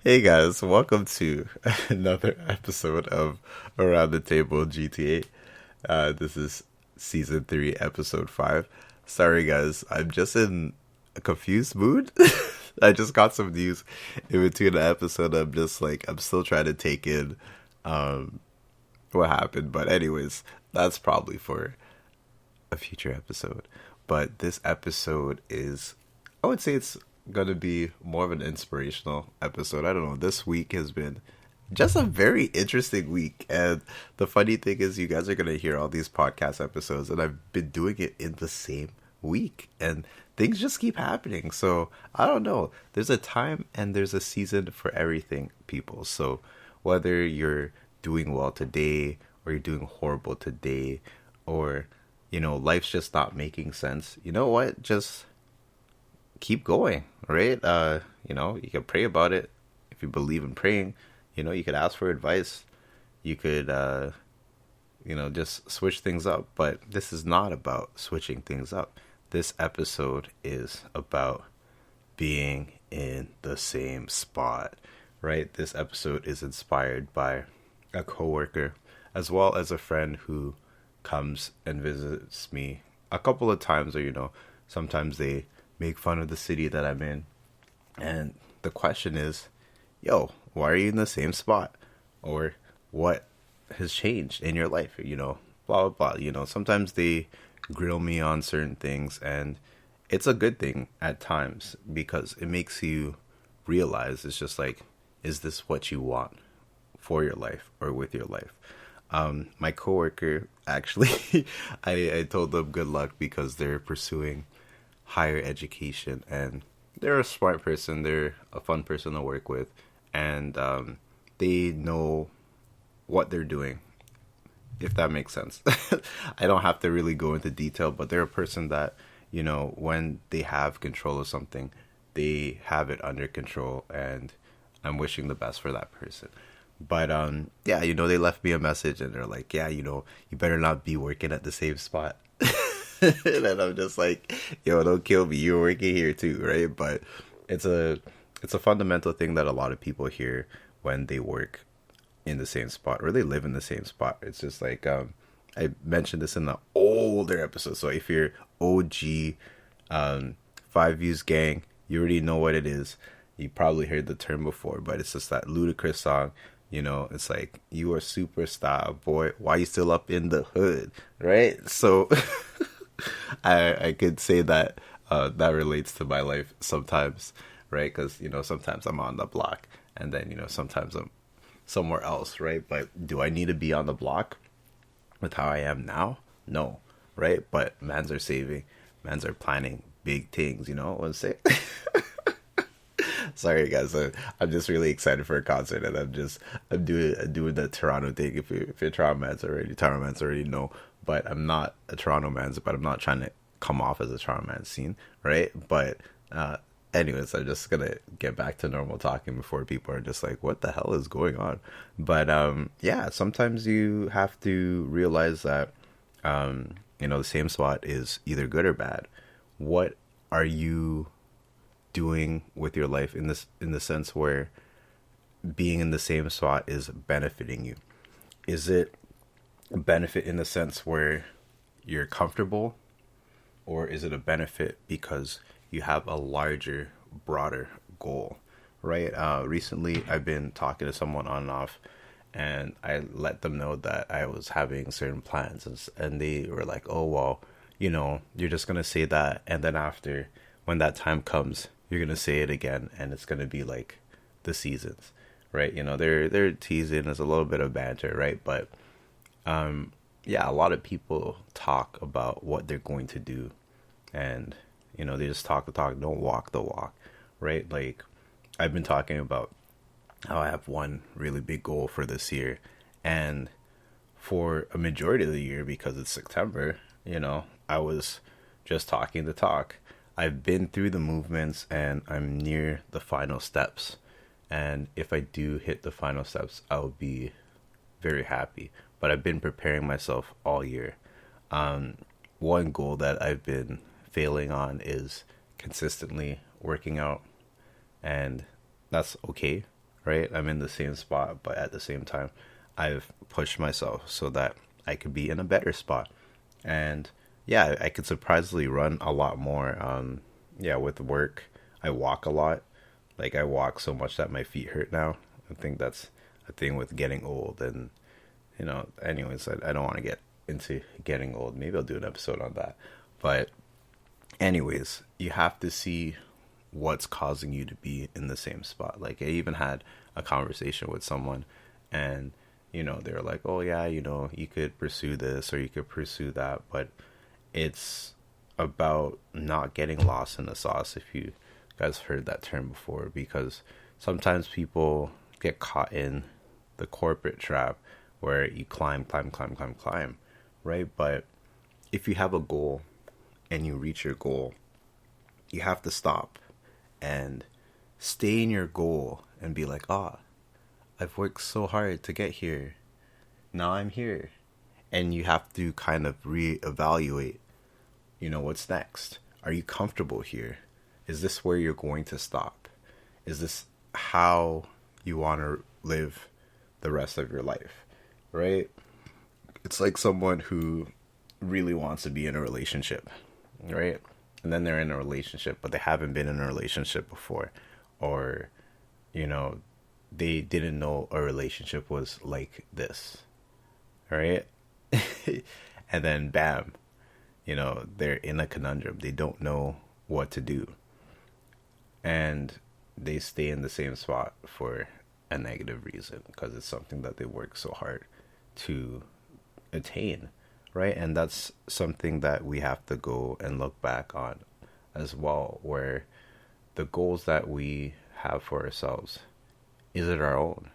Hey guys, welcome to another episode of Around the Table GTA. This is season 3, episode 5. Sorry guys, I'm just in a confused mood. I just got some news in between the episode. I'm still trying to take in um, what happened. But, anyways, that's probably for a future episode. But this episode is, I would say it's gonna be more of an inspirational episode. I don't know. This week has been just a very interesting week, and the funny thing is, you guys are gonna hear all these podcast episodes, and I've been doing it in the same week, and things just keep happening. So I don't know. There's a time and there's a season for everything, people. So whether you're doing well today or you're doing horrible today, or life's just not making sense, you know what, just keep going, right? You can pray about it. If you believe in praying, you could ask for advice. You could just switch things up. But this is not about switching things up. This episode is about being in the same spot, right? This episode is inspired by a coworker as well as a friend who comes and visits me a couple of times, or sometimes they make fun of the city that I'm in. And the question is, yo, why are you in the same spot? Or what has changed in your life? Blah, blah, blah. Sometimes they grill me on certain things, and it's a good thing at times because it makes you realize it's just like, is this what you want for your life or with your life? My coworker actually, I told them good luck because they're pursuing higher education, and they're a smart person. They're a fun person to work with, and they know what they're doing, if that makes sense. I don't have to really go into detail, but they're a person that, when they have control of something, they have it under control, and I'm wishing the best for that person. But yeah, they left me a message and they're like, yeah, you better not be working at the same spot. And I'm just like, yo, don't kill me. You're working here too, right? But it's a it's a fundamental thing that a lot of people hear when they work in the same spot or they live in the same spot. It's just like I mentioned this in the older episode. So if you're OG Five Views Gang, you already know what it is. You probably heard the term before, but it's just that Ludacris song. It's like, you are superstar, boy. Why you still up in the hood, right? So I could say that that relates to my life sometimes, right? Because sometimes I'm on the block, and then sometimes I'm somewhere else, right? But do I need to be on the block with how I am now? No, right? But mans are saving, mans are planning big things. What I'm saying? Sorry guys, I'm just really excited for a concert, and I'm doing the Toronto thing. If you're Toronto mans already know, but I'm not a Toronto man, but I'm not trying to come off as a Toronto man scene, right? But uh, anyways, I'm just gonna get back to normal talking before people are just like, what the hell is going on? But yeah, sometimes you have to realize that the same spot is either good or bad. What are you doing with your life in the sense where being in the same spot is benefiting you? Is it a benefit in the sense where you're comfortable, or is it a benefit because you have a larger, broader goal, right? Recently, I've been talking to someone on and off, and I let them know that I was having certain plans, and they were like, "Oh well, you're just gonna say that, and then after, when that time comes, you're gonna say it again, and it's gonna be like the seasons." Right, they're teasing. There's a little bit of banter, right? But yeah, a lot of people talk about what they're going to do, and they just talk the talk, don't walk the walk, right? Like, I've been talking about how I have one really big goal for this year, and for a majority of the year, because it's September, I was just talking the talk. I've been through the movements, and I'm near the final steps, and if I do hit the final steps, I'll be very happy. But I've been preparing myself all year. Um, One goal that I've been failing on is consistently working out, and that's okay. right? I'm in the same spot, but at the same time, I've pushed myself so that I could be in a better spot. And yeah, I could surprisingly run a lot more. Yeah, with work, I walk a lot. Like I walk so much that my feet hurt now. I think that's a thing with getting old. And anyways, I don't want to get into getting old. Maybe I'll do an episode on that. But anyways, you have to see what's causing you to be in the same spot. Like I even had a conversation with someone, and they're like, oh yeah, you could pursue this or you could pursue that, but it's about not getting lost in the sauce, if you guys heard that term before, because sometimes people get caught in the corporate trap where you climb, right? But if you have a goal and you reach your goal, you have to stop and stay in your goal and be like, I've worked so hard to get here. Now I'm here. And you have to kind of reevaluate, what's next? Are you comfortable here? Is this where you're going to stop? Is this how you want to live the rest of your life? Right? It's like someone who really wants to be in a relationship, right? And then they're in a relationship, but they haven't been in a relationship before. Or, they didn't know a relationship was like this, right? And then bam, they're in a conundrum. They don't know what to do. And they stay in the same spot for a negative reason, because it's something that they work so hard to attain, right? And that's something that we have to go and look back on as well, where the goals that we have for ourselves, is it our own?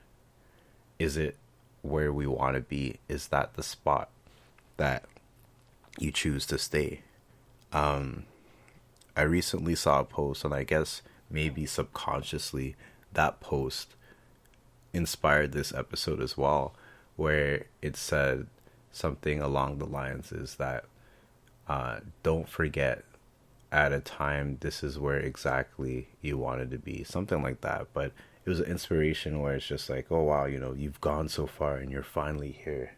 Is it where we want to be? Is that the spot that you choose to stay? I recently saw a post, and I guess maybe subconsciously that post inspired this episode as well, where it said something along the lines is that don't forget at a time this is where exactly you wanted to be, something like that. But it was an inspiration where it's just like, oh wow, you've gone so far and you're finally here.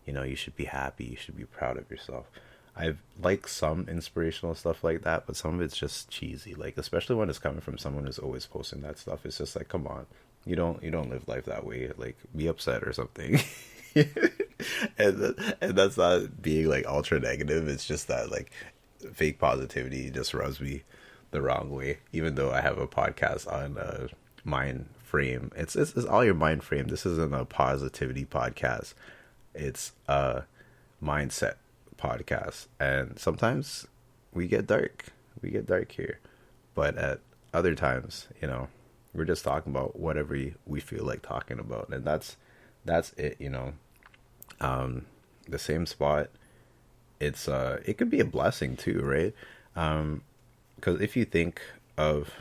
You should be happy, you should be proud of yourself. I've liked some inspirational stuff like that, but some of it's just cheesy, like especially when it's coming from someone who's always posting that stuff. It's just like, come on, you don't live life that way. Like, be upset or something. And that's not being like ultra negative. It's just that like fake positivity just rubs me the wrong way. Even though I have a podcast on mind frame, it's all your mind frame. This isn't a positivity podcast. It's a mindset podcast, and sometimes we get dark here, but at other times, we're just talking about whatever we feel like talking about, and that's it. The same spot, it's it could be a blessing too, right? Because if you think of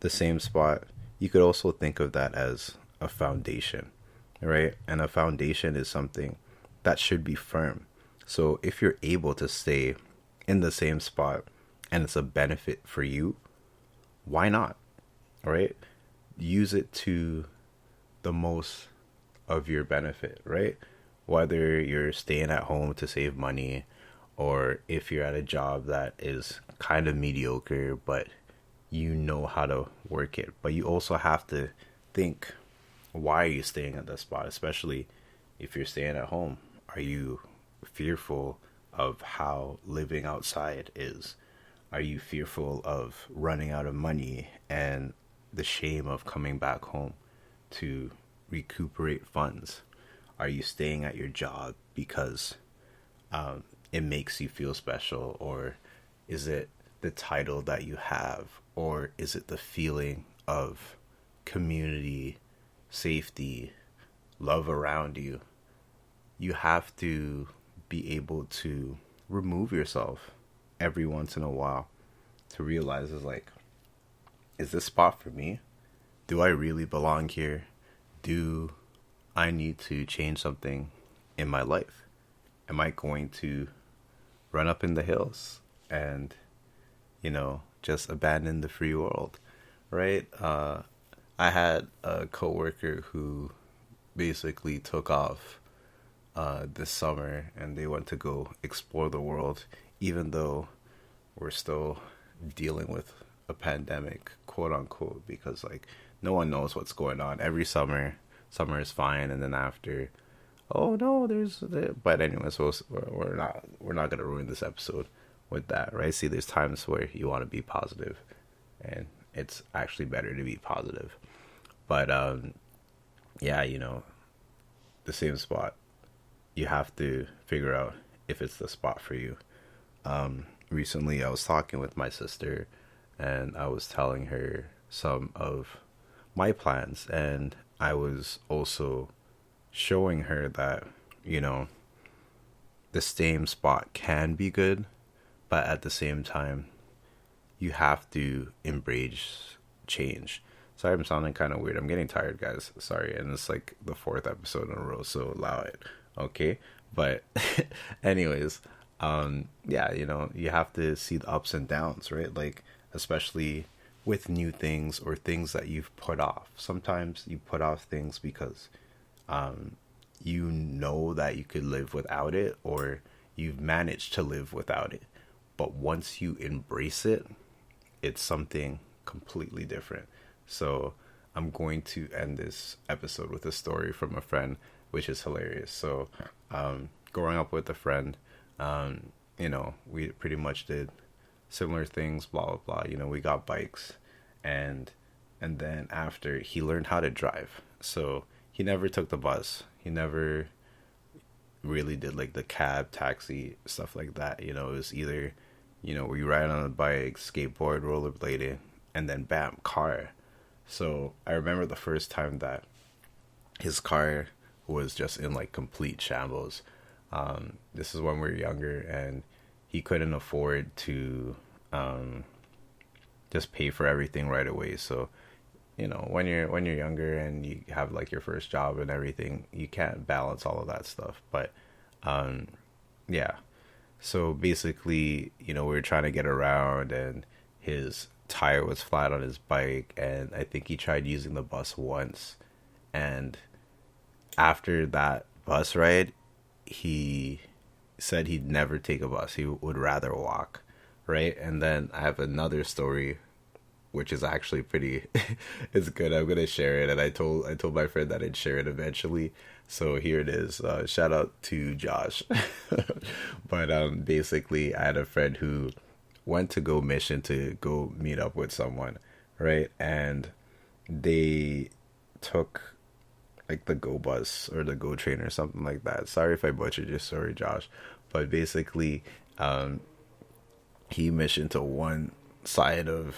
the same spot, you could also think of that as a foundation, right? And a foundation is something that should be firm. So if you're able to stay in the same spot and it's a benefit for you, why not? Right? Use it to the most of your benefit, right? Whether you're staying at home to save money, or if you're at a job that is kind of mediocre, but you know how to work it. But you also have to think, why are you staying at that spot? Especially if you're staying at home. Are you fearful of how living outside is? Are you fearful of running out of money and the shame of coming back home to recuperate funds? Are you staying at your job because it makes you feel special? Or is it the title that you have? Or is it the feeling of community, safety, love around you? You have to be able to remove yourself every once in a while to realize, is this spot for me? Do I really belong here? Do I need to change something in my life? Am I going to run up in the hills and, just abandon the free world, right? I had a coworker who basically took off this summer and they went to go explore the world, even though we're still dealing with a pandemic, quote unquote, because like no one knows what's going on. Every summer is fine, and then after, oh no, but anyways, we're not gonna ruin this episode with that, right? See, there's times where you want to be positive, and it's actually better to be positive. But yeah, the same spot. You have to figure out if it's the spot for you. Recently, I was talking with my sister, and I was telling her some of my plans, and I was also showing her that you know the same spot can be good, but at the same time, you have to embrace change. Sorry, I'm sounding kind of weird. I'm getting tired, guys. Sorry, and it's like the fourth episode in a row, so allow it. Okay, but anyways, yeah, you have to see the ups and downs, right? Like, especially with new things or things that you've put off. Sometimes you put off things because you know that you could live without it, or you've managed to live without it. But once you embrace it, it's something completely different. So I'm going to end this episode with a story from a friend, which is hilarious. So, growing up with a friend, we pretty much did similar things, blah blah blah. We got bikes, and then after, he learned how to drive. So he never took the bus. He never really did like the cab, taxi, stuff like that. It was either, we ride on a bike, skateboard, rollerblading, and then bam, car. So I remember the first time that his car was just in like complete shambles. This is when we were younger, and he couldn't afford to just pay for everything right away. So, when you're younger and you have like your first job and everything, you can't balance all of that stuff. But yeah. So basically, we were trying to get around, and his tire was flat on his bike, and I think he tried using the bus once, and after that bus ride, he said he'd never take a bus. He would rather walk, right? And then I have another story, which is actually pretty it's good. I'm gonna share it, and I told my friend that I'd share it eventually. So here it is. Shout out to Josh. But basically, I had a friend who went to go mission to go meet up with someone, right? And they took like the Go Bus or the Go Train or something like that. Sorry if I butchered your story, Josh. But basically, he missioned to one side of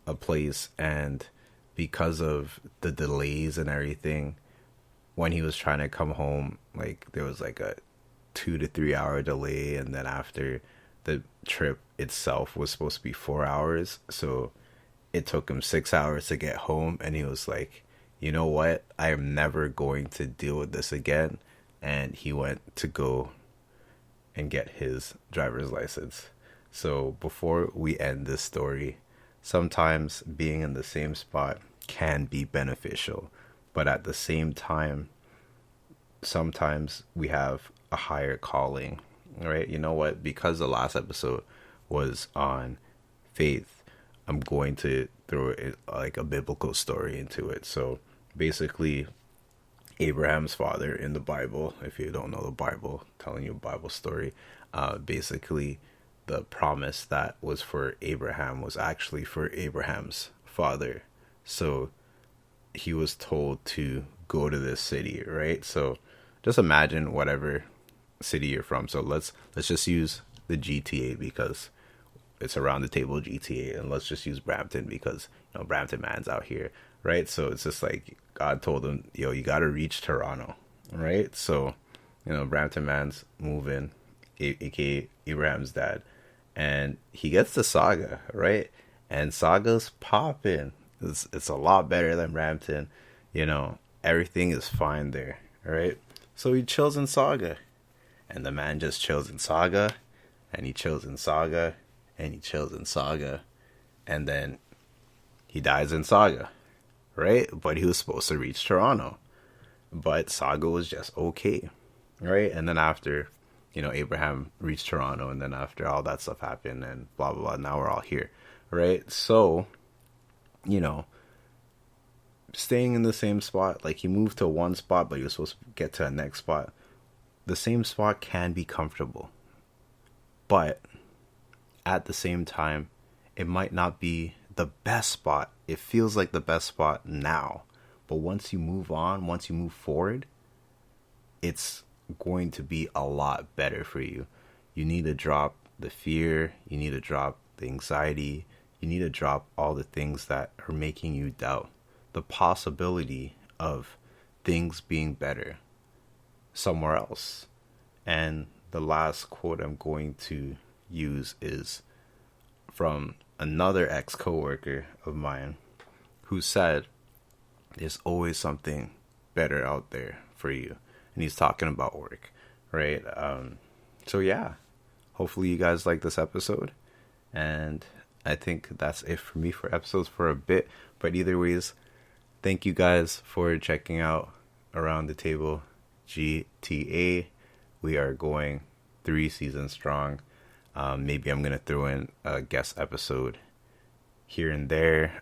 a place, and because of the delays and everything, when he was trying to come home, like there was like a 2 to 3 hour delay, and then after, the trip itself was supposed to be 4 hours, so it took him 6 hours to get home, and he was like, you know what, I am never going to deal with this again. And he went to go and get his driver's license. So before we end this story, sometimes being in the same spot can be beneficial, but at the same time, sometimes we have a higher calling, right? You know what? Because the last episode was on faith, I'm going to throw it like a biblical story into it. So basically, Abraham's father in the Bible, if you don't know the Bible, telling you a Bible story, basically the promise that was for Abraham was actually for Abraham's father. So he was told to go to this city, right? So just imagine whatever city you're from. So let's just use the GTA because it's around the table GTA, and let's just use Brampton because Brampton man's out here, right? So it's just like God told him, yo, you got to reach Toronto, right? So Brampton man's moving, aka Abraham's dad, and he gets to Saga, right? And Saga's popping. It's a lot better than Brampton. Everything is fine there, right? So he chills in Saga, and the man just chills in Saga, and he chills in Saga, and he chills in Saga, and then he dies in Saga, right? But he was supposed to reach Toronto. But Saga was just okay, right? And then after, Abraham reached Toronto, and then after all that stuff happened, and blah blah blah. Now we're all here, right? So, you know, staying in the same spot, like he moved to one spot, but he was supposed to get to a next spot. The same spot can be comfortable, but at the same time, it might not be the best spot. It feels like the best spot now, but once you move on, once you move forward, it's going to be a lot better for you. You need to drop the fear, you need to drop the anxiety, you need to drop all the things that are making you doubt the possibility of things being better somewhere else. And the last quote I'm going to use is from another ex-coworker of mine who said, there's always something better out there for you. And he's talking about work, right? So yeah, hopefully you guys like this episode. And I think that's it for me for episodes for a bit. But either ways, thank you guys for checking out Around the Table GTA. We are going 3 seasons strong. Maybe I'm going to throw in a guest episode here and there.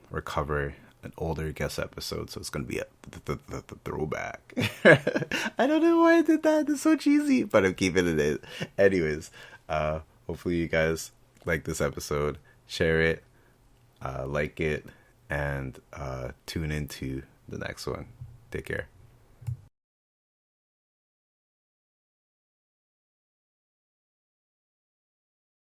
Recover an older guest episode, so it's going to be the throwback. I don't know why I did that. It's so cheesy, but I'm keeping it in. Anyways, hopefully you guys like this episode. Share it, like it, and tune into the next one. Take care.